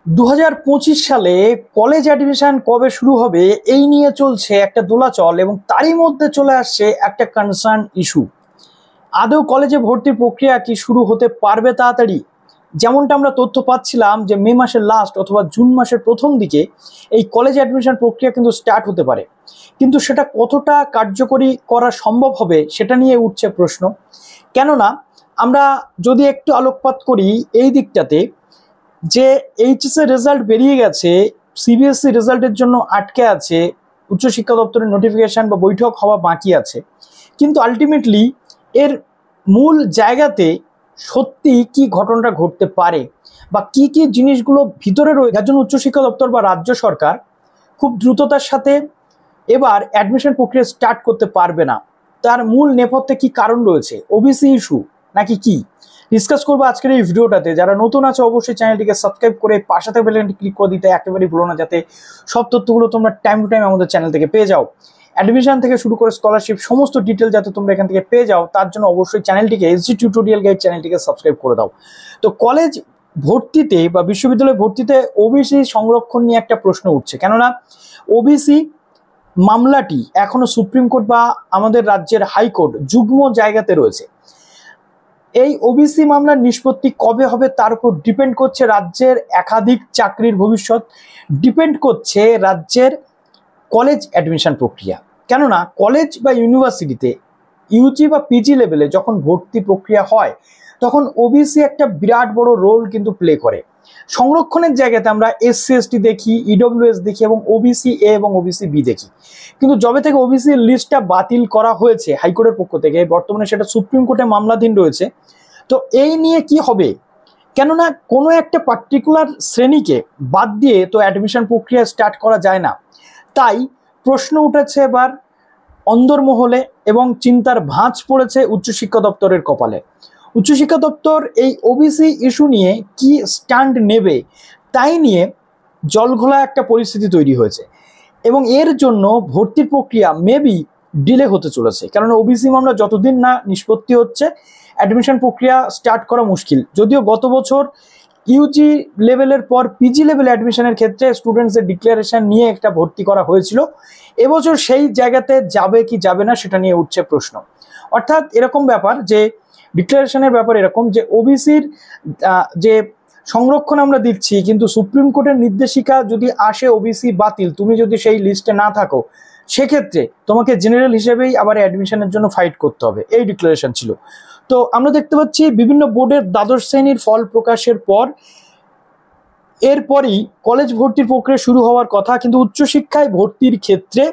2025 সালে college admission কবে শুরু হবে এই নিয়ে চলছে একটা দোলাচল এবং তারই মধ্যে চলে আসছে একটা কনসার্ন ইস্যু। আদৌ কলেজে ভর্তির প্রক্রিয়া কি শুরু হতে পারবে তাড়াতাড়ি? যেমনটা আমরা তথ্য পাচ্ছিলাম যে মে মাসের লাস্ট অথবা জুন মাসের প্রথম দিকে এই কলেজ অ্যাডমিশন প্রক্রিয়া কিন্তু স্টার্ট হতে পারে, কিন্তু সেটা কতটা কার্যকরী করা সম্ভব হবে সেটা নিয়ে উঠছে প্রশ্ন। কেননা আমরা যদি একটু আলোকপাত করি এই দিকটাতে, যে এইচএস এর রেজাল্ট বেরিয়ে গেছে, সিবিএসসি রেজাল্টের জন্য আটকে আছে, উচ্চশিক্ষা দপ্তরের নোটিফিকেশন বা বৈঠক হওয়া বাকি আছে, কিন্তু আলটিমেটলি এর মূল জায়গাতে সত্যি কি ঘটনাটা ঘটতে পারে বা কি কি জিনিসগুলো ভিতরে রয়েছে, যার জন্য উচ্চশিক্ষা দপ্তর বা রাজ্য সরকার খুব দ্রুততার সাথে এবার অ্যাডমিশন প্রক্রিয়া স্টার্ট করতে পারবে না, তার মূল নেপথ্যে কি কারণ রয়েছে? ওবিসি ইস্যু নাকি কি ডিসকাস করবো আজকের এই ভিডিওটাতে। যারা নতুন আছে অবশ্যই চ্যানেলটিকে সাবস্ক্রাইব করে পাশে থাকা বেল আইকনটি ক্লিক করে দিতে একেবারেই ভুলো না, যাতে সব তথ্যগুলো তোমরা টাইম টু টাইম আমাদের চ্যানেল থেকে পেয়ে যাও। অ্যাডমিশন থেকে শুরু করে স্কলারশিপ সমস্ত ডিটেল যাতে তোমরা এখান থেকে পেয়ে যাও, তার জন্য অবশ্যই চ্যানেলটিকে এসজি টিউটোরিয়াল গাইড চ্যানেলটিকে সাবস্ক্রাইব করে দাও। তো কলেজ ভর্তিতে বা বিশ্ববিদ্যালয় ভর্তিতে ওবিসি সংরক্ষণ নিয়ে একটা প্রশ্ন উঠছে, কেননা ওবিসি মামলাটি এখনো সুপ্রিম কোর্ট বা আমাদের রাজ্যের হাইকোর্ট যুগ্ম জায়গাতে রয়েছে। এই ওবিসি মামলার নিষ্পত্তি কবে হবে তার উপর ডিপেন্ড করছে রাজ্যের একাধিক চাকরির ভবিষ্যৎ, ডিপেন্ড করছে রাজ্যের কলেজ অ্যাডমিশন প্রক্রিয়া। কেননা কলেজ বা ইউনিভার্সিটিতে ইউজি বা পিজি লেভেলে যখন ভর্তি প্রক্রিয়া হয় তখন ওবিসি একটা বিরাট বড় রোল কিন্তু প্লে করে। সংরক্ষণের জায়গাতে আমরা এসসি এসটি দেখি, ইডব্লিউএস দেখি এবং ওবিসি এ এবং ওবিসি বি দেখি, কিন্তু যবে থেকে ওবিসি লিস্টটা বাতিল করা হয়েছে হাইকোর্টের পক্ষ থেকে, বর্তমানে সেটা সুপ্রিম কোর্টে মামলাধীন রয়েছে। তো এই নিয়ে কি হবে, কেননা কোনো একটা পার্টিকুলার শ্রেণীকে বাদ দিয়ে তো অ্যাডমিশন প্রক্রিয়া স্টার্ট করা যায় না। তাই প্রশ্ন উঠেছে এবার অন্দরমহলে এবং চিন্তার ভাঁজ পড়েছে উচ্চশিক্ষা দপ্তরের কপালে। উচ্চশিক্ষা দপ্তর এই ওবিসি ইস্যু নিয়ে কি স্ট্যান্ড নেবে তাই নিয়ে জলঘোলা একটা পরিস্থিতি তৈরি হয়েছে এবং এর জন্য ভর্তির প্রক্রিয়া মেবি ডিলে হতে চলেছে। কারণ ওবিসি মামলা যতদিন না নিষ্পত্তি হচ্ছে অ্যাডমিশন প্রক্রিয়া স্টার্ট করা মুশকিল। যদিও গত বছর ইউজি লেভেলের পর পিজি লেভেল অ্যাডমিশনের ক্ষেত্রে স্টুডেন্টসদের ডিক্লারেশন নিয়ে একটা ভর্তি করা হয়েছিল, এবছর সেই জায়গাতে যাবে কি যাবে না সেটা নিয়ে উঠছে প্রশ্ন। অর্থাৎ এরকম ব্যাপার যে ডিক্লারেশনের ব্যাপার এরকম যে ওবিসির যে সংরক্ষণ আমরা দিচ্ছি, কিন্তু সুপ্রিম কোর্টের নির্দেশিকা যদি আসে ওবিসি বাতিল, তুমি যদি সেই লিস্টে না থাকো সেক্ষেত্রে তোমাকে জেনারেল হিসেবেই আবার অ্যাডমিশনের জন্য ফাইট করতে হবে, এই ডিক্লারেশন ছিল। তো আমরা দেখতে পাচ্ছি বিভিন্ন বোর্ডের দ্বাদশ শ্রেণীর ফল প্রকাশের পর এরপরই কলেজ ভর্তির প্রক্রিয়া শুরু হওয়ার কথা, কিন্তু উচ্চশিক্ষায় ভর্তির ক্ষেত্রে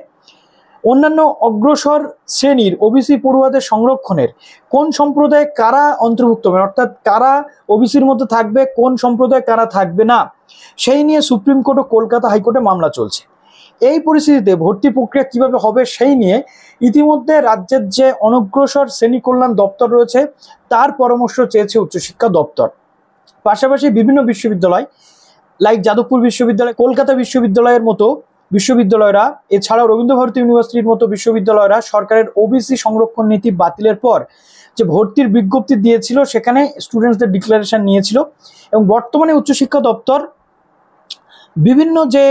অন্যান্য অগ্রসর শ্রেণীর ওবিসি পড়ুয়াদের সংরক্ষণের কোন সম্প্রদায় কারা অন্তর্ভুক্ত হবে, অর্থাৎ কারা ওবিসির মধ্যে থাকবে, কোন সম্প্রদায় কারা থাকবে না, সেই নিয়ে সুপ্রিম কোর্ট ও কলকাতা হাইকোর্টে মামলা চলছে। এই পরিস্থিতিতে ভর্তি প্রক্রিয়া কিভাবে হবে সেই নিয়ে ইতিমধ্যে রাজ্যের যে অনগ্রসর শ্রেণী কল্যাণ দপ্তর রয়েছে তার পরামর্শ চেয়েছে উচ্চশিক্ষা দপ্তর। পাশাপাশি বিভিন্ন বিশ্ববিদ্যালয় লাইক যাদবপুর বিশ্ববিদ্যালয়, কলকাতা বিশ্ববিদ্যালয়ের মতো বিশ্ববিদ্যালয়রা, এছাড়াও রবীন্দ্রভারতী ইউনিভার্সিটির মতো বিশ্ববিদ্যালয়রা সরকারের ওবিসি সংরক্ষণ নীতি বাতিলের পর যে ভর্তির বিজ্ঞপ্তি দিয়েছিল সেখানে স্টুডেন্টসদের ডিক্লারেশন নিয়েছিল এবং বর্তমানে উচ্চশিক্ষা দপ্তর বিভিন্ন যে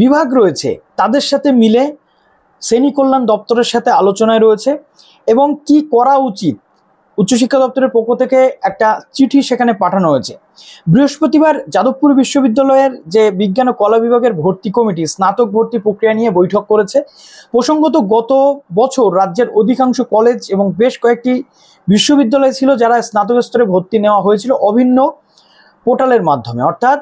বিভাগ রয়েছে তাদের সাথে মিলে শ্রেণী কল্যাণ দপ্তরের সাথে আলোচনায় রয়েছে এবং কি করা উচিত উচ্চশিক্ষা দপ্তরের পক্ষ থেকে একটা চিঠি সেখানে পাঠানো হয়েছে। বৃহস্পতিবার যাদবপুর বিশ্ববিদ্যালয়ের যে বিজ্ঞান ও কলা বিভাগের ভর্তি কমিটি স্নাতক ভর্তি প্রক্রিয়া নিয়ে বৈঠক করেছে। প্রসঙ্গত গত বছর রাজ্যের অধিকাংশ কলেজ এবং বেশ কয়েকটি বিশ্ববিদ্যালয় ছিল যারা স্নাতক স্তরে ভর্তি নেওয়া হয়েছিল অভিন্ন পোর্টালের মাধ্যমে, অর্থাৎ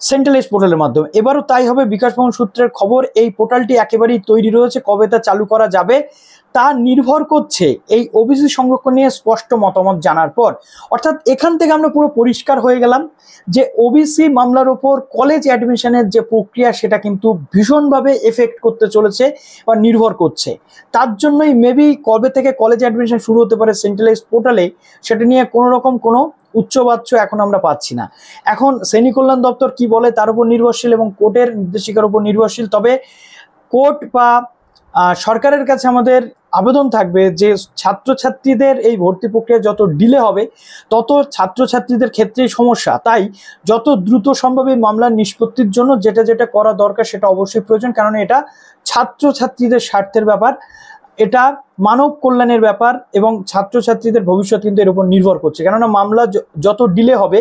সেন্ট্রালাইজ পোর্টালের মাধ্যমে। এবারও তাই হবে। বিকাশ ভবন সূত্রের খবর এই পোর্টালটি একেবারেই তৈরি রয়েছে, কবে তা চালু করা যাবে তা নির্ভর করছে এই ওবিসি সংরক্ষণ নিয়ে স্পষ্ট মতামত জানার পর। অর্থাৎ এখান থেকে আমরা পুরো পরিষ্কার হয়ে গেলাম যে ওবিসি মামলার উপর কলেজ অ্যাডমিশনের যে প্রক্রিয়া সেটা কিন্তু ভীষণভাবে এফেক্ট করতে চলেছে বা নির্ভর করছে। তার জন্যই মেবি কবে থেকে কলেজ অ্যাডমিশন শুরু হতে পারে সেন্ট্রালাইজ পোর্টালে সেটা নিয়ে কোনো রকম কোনো উচ্চবাচ্য এখন আমরা পাচ্ছি না। এখন শ্রেণী কল্যাণ দপ্তর কি বলে তার উপর নির্ভরশীল এবং কোর্টের নির্দেশিকার উপর নির্ভরশীল। তবে কোর্ট বা সরকারের কাছে আমাদের আবেদন থাকবে যে ছাত্রছাত্রীদের এই ভর্তি প্রক্রিয়া যত ডিলে হবে তত ছাত্রছাত্রীদের ক্ষেত্রেই সমস্যা। তাই যত দ্রুত সম্ভব এই মামলার নিষ্পত্তির জন্য যেটা যেটা করা দরকার সেটা অবশ্যই প্রয়োজন, কারণ এটা ছাত্রছাত্রীদের স্বার্থের ব্যাপার, এটা মানব কল্যাণের ব্যাপার এবং ছাত্রছাত্রীদের ভবিষ্যৎ কিন্তু এর উপর নির্ভর করছে। কেননা মামলা যত ডিলে হবে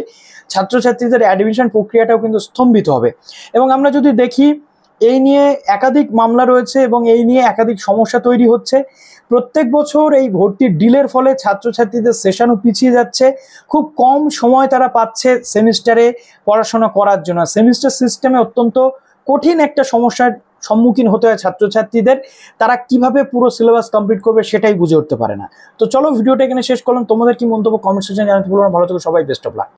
ছাত্রছাত্রীদের অ্যাডমিশন প্রক্রিয়াটাও কিন্তু স্তম্ভিত হবে। এবং আমরা যদি দেখি এই নিয়ে একাধিক মামলা রয়েছে এবং এই নিয়ে একাধিক সমস্যা তৈরি হচ্ছে। প্রত্যেক বছর এই ভর্তির ডিলের ফলে ছাত্রছাত্রীদের সেশনও পিছিয়ে যাচ্ছে, খুব কম সময় তারা পাচ্ছে সেমিস্টারে পড়াশোনা করার জন্য। সেমিস্টার সিস্টেমে অত্যন্ত কঠিন একটা সমস্যার সম্মুখীন হতে হয় ছাত্রছাত্রীদের, তারা কিভাবে পুরো সিলেবাস কমপ্লিট করবে সেটাই বুঝে উঠতে পারে না। তো চলো ভিডিওটা এখানে শেষ করলাম, তোমাদের কি মন্তব্য কমেন্ট সেকশনে জানাতে ভুলো না। ভালো থেকো সবাই, বেস্ট অফ লাক।